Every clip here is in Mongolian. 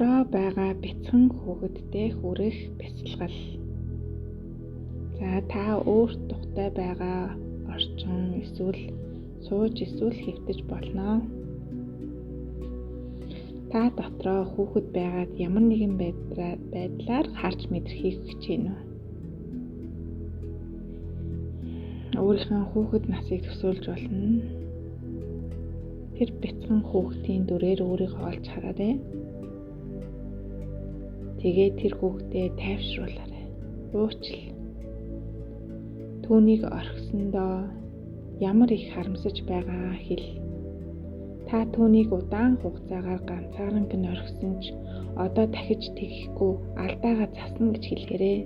дотроо байгаа бяцхан хүүхэдтэй хүрэх бяцлал. За та өөрт тухтай байгаа орчин эсвэл сууж эсвэл хэвтэж болно. Та дотроо хүүхэд байгаад ямар нэгэн байдлаар харж мэдрэхийг хичээнэ үү? Өөрийнхөө хүүхэд насыг төсөөлж болно. Тэр бяцхан хүүхдийн дүрээр өөрийгөө олж хараарай. Тэгээд тэр хүүхдээ тайвшруулаарай. Уучлал. Түүнийг орхисондоо ямар их харамсаж байгаа хэл. Та түүнийг удаан хугацаагаар ганцааран гин орхисон ч одоо дахиж тэгээхгүй алдаагаа засна гэж хэлээрэй.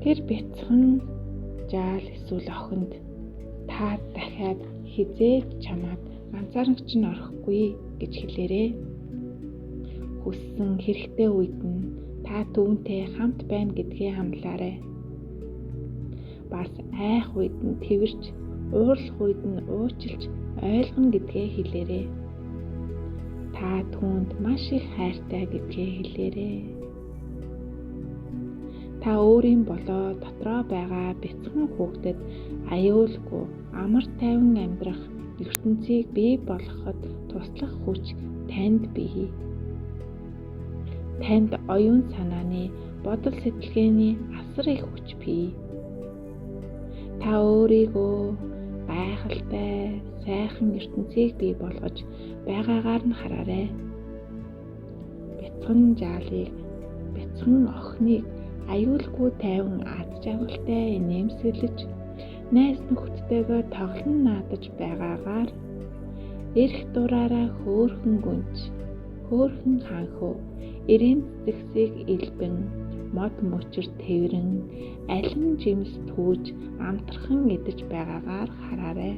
Тэр бяцхан жаал эсвэл охинд та дахиад хизээж чамайг ганцааран чинь орхихгүй гэж хэлээрэй. Хүссэн хэрэгтэй үед нь та түүнтэй хамт байна гэдгээ амлаарай. Бас айх үед нь тэрвэрч, уурлах үед нь уучлж ойлгоно гэдгээ хэлээрэй. Та түүнд маш их хайртай гэдгээ хэлээрэй. Та өөрийн болоо дотроо байгаа бяцхан хүүхдэд аюулгүй амар тайван амьдрах ертөнцийг бий болгоход туслах хүч танд бий. Танд оюун санааны, бодол сэтгэлгээний асар их хүч бий. Та өөрийгөө гайхалтай, сайхан ертөнцийг бий болгож байгаагаар нь хараарай. Бяцхан жаалыг, бяцхан охиныг аюулгүй тайван ад жаргалтай инээмсэглэж, найз нөхдөдтэйгээ тоглон наадаж байгаагаар эрх дураараа хөөрхөн гүнж, хөөрхөн ханхуу, эрээн цэцэгсийг илбэн, мод мөчөр тэврэн, алин жимс түүж амтархан идэж байгаагаар хараарай.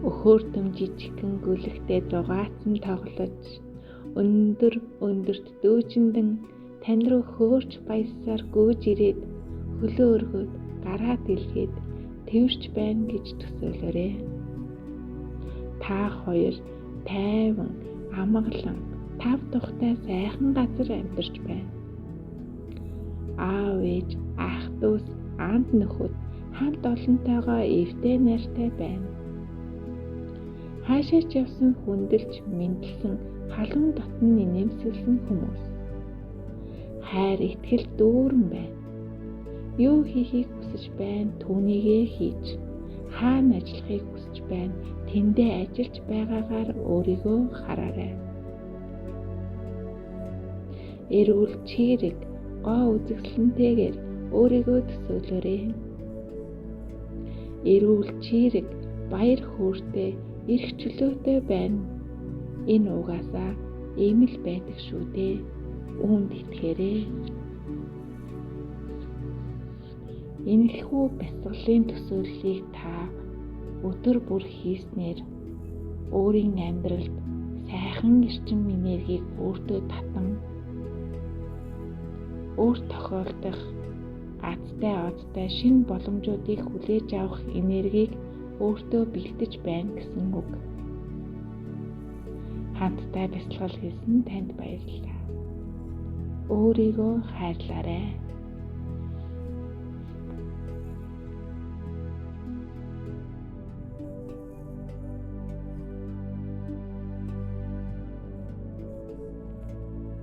Өхөөртөм жижигхэн гүлэгтэй дугаацсан тоглож, өндөрт дүүжиндэн тань руу хөөрч баясаар гүйж ирээд хөлөө өргөөд гараад илгээд тэвэрч байна гэж төсөөлөөрэй. Та хоёр тайван, амгалан, тав тухтай сайхан газар амьдарч байна. Аав ээж, ах дүүс, анд нөхөд хамт олонтойгоо эвтэй найртай байна. Хаашаач явсан хүндэлж, мэндэлсэн, халуун дотн инээмсэглсэн хүмүүс. Хайр итгэл дүүрэн байна. Юу хийхийг хүсэж байна, түүнийгээ хийж, хаана ажиллахыг хүсэж байна, тэндээ ажиллаж байгаагаар өөрийгөө хараарай. Эрүүл чирэг, гоо үзэсгэлэнтэйгээр өөрийгөө төсөөлөөрэй. Эрүүл чирэг, баяр хөөртэй, эрх чөлөөтэй байна. Энэ угаасаа ийм л байдаг шүү дээ. Үүнд итгээрэй. Энэхүү бяцлалын төсөөллийг та өдөр бүр хийснээр өөрийн амьдралд сайхан эрчим энергийг өөртөө татан, өөр тохиолдох азтай шинэ боломжуудыг хүлээж авах энергийг өөртөө бэлдэж байна гэсэн үг. Хамтдаа бяцлал хийсэн танд баярлалаа. Өөрийгөө хайрлаарай.